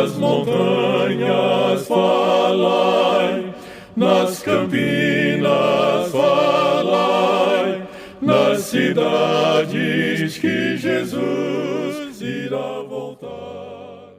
nas montanhas falai, nas campinas falai, nas cidades que Jesus irá voltar.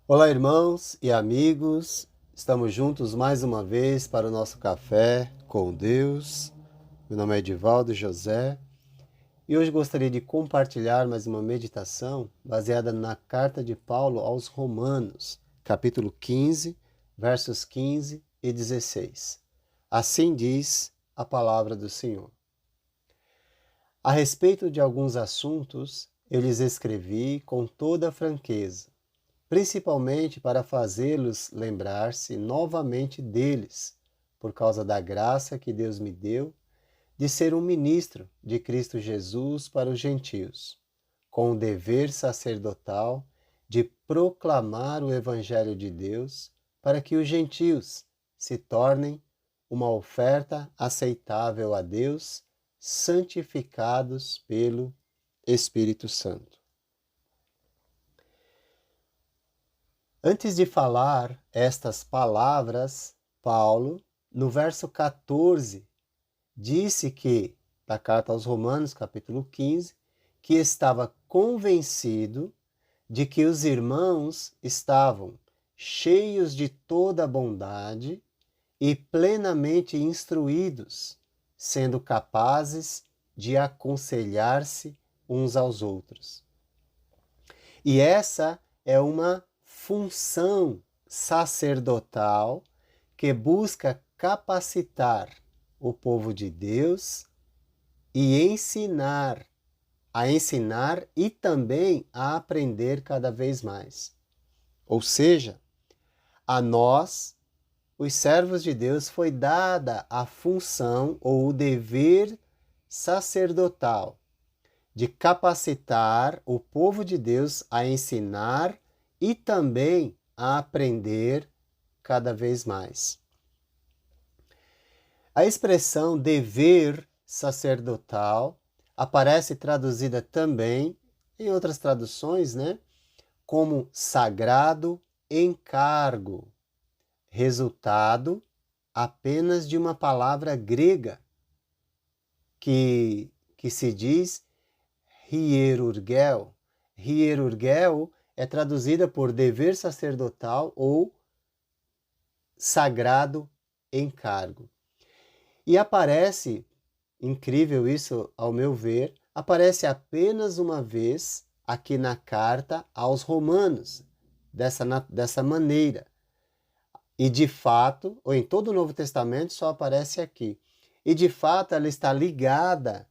Olá, irmãos e amigos, estamos juntos mais uma vez para o nosso café com Deus. Meu nome é Edivaldo José e hoje gostaria de compartilhar mais uma meditação baseada na carta de Paulo aos Romanos, capítulo 15, versos 15 e 16. Assim diz a palavra do Senhor. A respeito de alguns assuntos, eu lhes escrevi com toda a franqueza, principalmente para fazê-los lembrar-se novamente deles, por causa da graça que Deus me deu de ser um ministro de Cristo Jesus para os gentios, com o dever sacerdotal de proclamar o Evangelho de Deus para que os gentios se tornem uma oferta aceitável a Deus, santificados pelo Espírito Santo. Antes de falar estas palavras, Paulo, no verso 14, disse que, da carta aos Romanos, capítulo 15, que estava convencido de que os irmãos estavam cheios de toda bondade e plenamente instruídos, sendo capazes de aconselhar-se uns aos outros. E essa é uma função sacerdotal que busca capacitar o povo de Deus e ensinar e também a aprender cada vez mais. Ou seja, a nós, os servos de Deus, foi dada a função ou o dever sacerdotal de capacitar o povo de Deus a ensinar e também a aprender cada vez mais. A expressão dever sacerdotal aparece traduzida também, em outras traduções, como sagrado encargo, resultado apenas de uma palavra grega que se diz hierurgel. Hierurgel é traduzida por dever sacerdotal ou sagrado encargo. E aparece, incrível isso ao meu ver, aparece apenas uma vez aqui na carta aos Romanos, dessa maneira. E de fato, ou em todo o Novo Testamento só aparece aqui. E de fato ela está ligada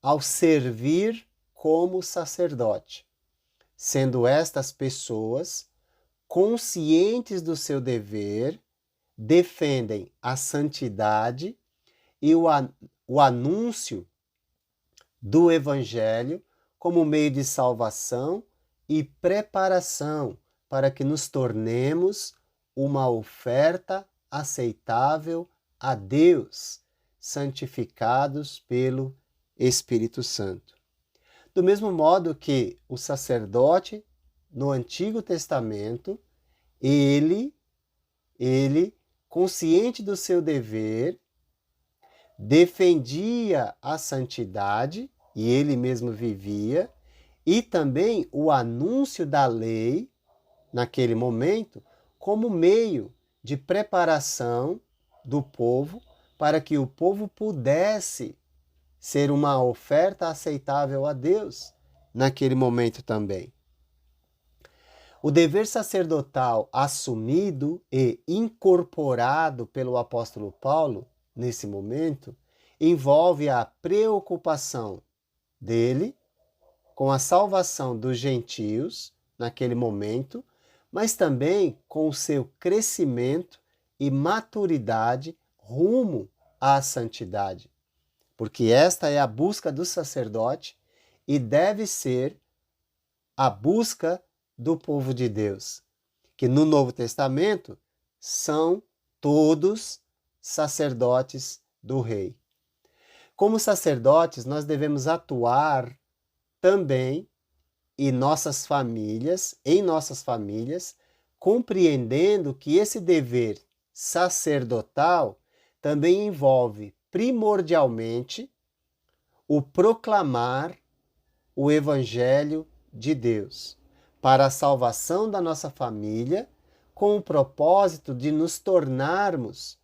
ao servir como sacerdote, sendo estas pessoas conscientes do seu dever, defendem a santidade e o anúncio do Evangelho como meio de salvação e preparação para que nos tornemos uma oferta aceitável a Deus, santificados pelo Espírito Santo. Do mesmo modo que o sacerdote no Antigo Testamento, ele consciente do seu dever, defendia a santidade, e ele mesmo vivia, e também o anúncio da lei, naquele momento, como meio de preparação do povo, para que o povo pudesse ser uma oferta aceitável a Deus, naquele momento também. O dever sacerdotal assumido e incorporado pelo apóstolo Paulo, nesse momento, envolve a preocupação dele com a salvação dos gentios, naquele momento, mas também com o seu crescimento e maturidade rumo à santidade. Porque esta é a busca do sacerdote e deve ser a busca do povo de Deus, que no Novo Testamento são todos sacerdotes do rei. Como sacerdotes, nós devemos atuar também em nossas famílias, compreendendo que esse dever sacerdotal também envolve primordialmente o proclamar o Evangelho de Deus para a salvação da nossa família, com o propósito de nos tornarmos,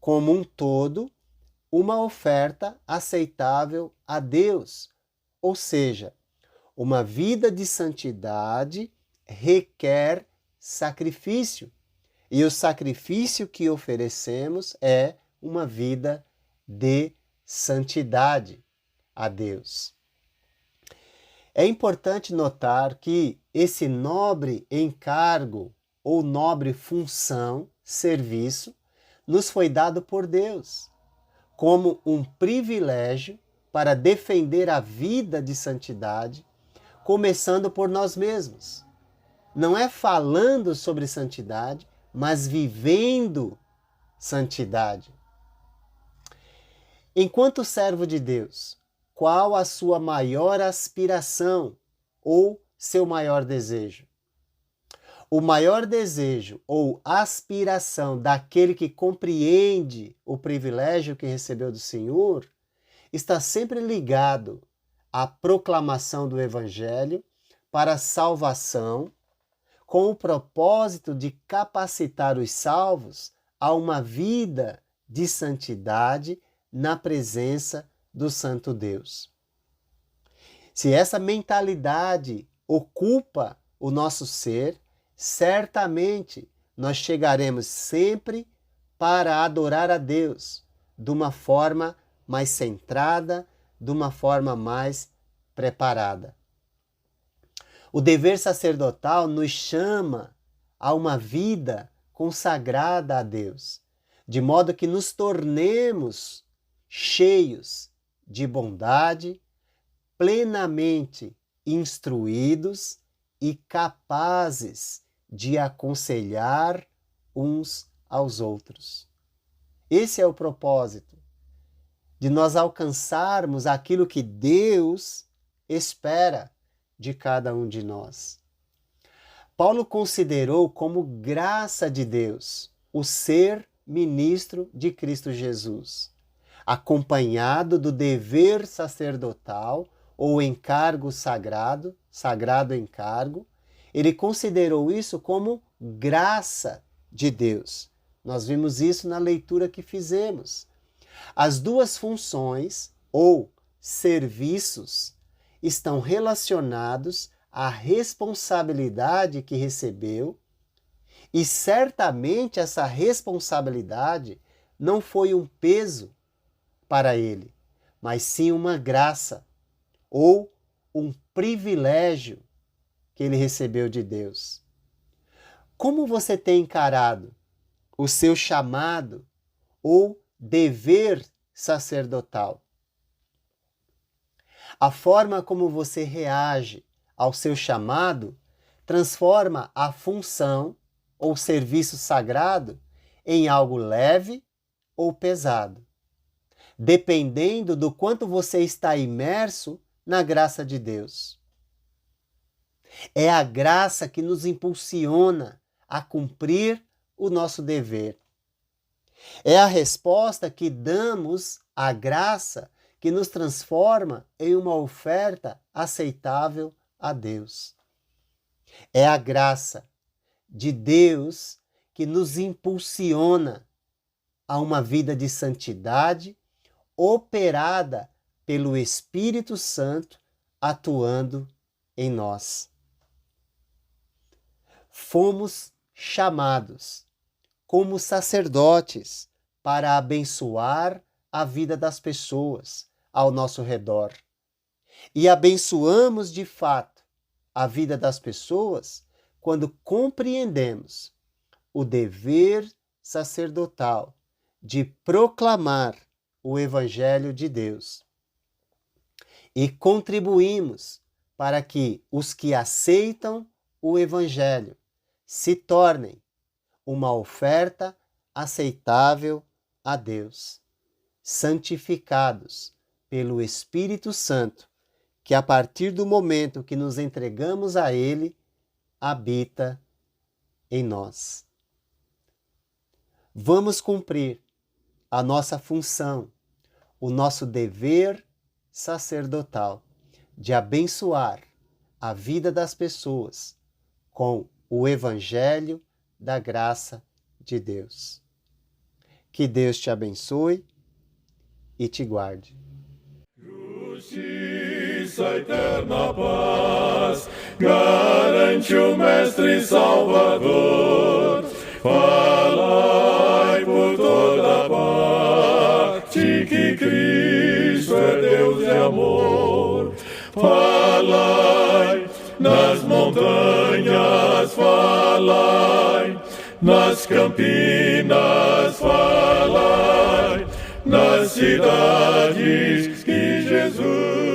como um todo, uma oferta aceitável a Deus. Ou seja, uma vida de santidade requer sacrifício. E o sacrifício que oferecemos é uma vida de santidade a Deus. É importante notar que esse nobre encargo ou nobre função, serviço, nos foi dado por Deus como um privilégio para defender a vida de santidade, começando por nós mesmos. Não é falando sobre santidade, mas vivendo santidade. Enquanto servo de Deus, qual a sua maior aspiração ou seu maior desejo? O maior desejo ou aspiração daquele que compreende o privilégio que recebeu do Senhor está sempre ligado à proclamação do Evangelho para a salvação, com o propósito de capacitar os salvos a uma vida de santidade na presença do Santo Deus. Se essa mentalidade ocupa o nosso ser, certamente nós chegaremos sempre para adorar a Deus de uma forma mais centrada, de uma forma mais preparada. O dever sacerdotal nos chama a uma vida consagrada a Deus, de modo que nos tornemos cheios de bondade, plenamente instruídos e capazes de aconselhar uns aos outros. Esse é o propósito, de nós alcançarmos aquilo que Deus espera de cada um de nós. Paulo considerou como graça de Deus o ser ministro de Cristo Jesus, acompanhado do dever sacerdotal ou encargo sagrado, sagrado encargo. Ele considerou isso como graça de Deus. Nós vimos isso na leitura que fizemos. As duas funções ou serviços estão relacionados à responsabilidade que recebeu, e certamente essa responsabilidade não foi um peso para ele, mas sim uma graça ou um privilégio que ele recebeu de Deus. Como você tem encarado o seu chamado ou dever sacerdotal? A forma como você reage ao seu chamado transforma a função ou serviço sagrado em algo leve ou pesado, dependendo do quanto você está imerso na graça de Deus. É a graça que nos impulsiona a cumprir o nosso dever. É a resposta que damos à graça que nos transforma em uma oferta aceitável a Deus. É a graça de Deus que nos impulsiona a uma vida de santidade operada pelo Espírito Santo atuando em nós. Fomos chamados como sacerdotes para abençoar a vida das pessoas ao nosso redor. E abençoamos de fato a vida das pessoas quando compreendemos o dever sacerdotal de proclamar o Evangelho de Deus. E contribuímos para que os que aceitam o Evangelho se tornem uma oferta aceitável a Deus, santificados pelo Espírito Santo, que a partir do momento que nos entregamos a Ele, habita em nós. Vamos cumprir a nossa função, o nosso dever sacerdotal de abençoar a vida das pessoas com o Evangelho da graça de Deus. Que Deus te abençoe e te guarde. Justiça, eterna paz, garante o Mestre Salvador. Falai por toda parte que Cristo é Deus de amor. Falai nas montanhas, falai nas campinas, falai nas cidades que Jesus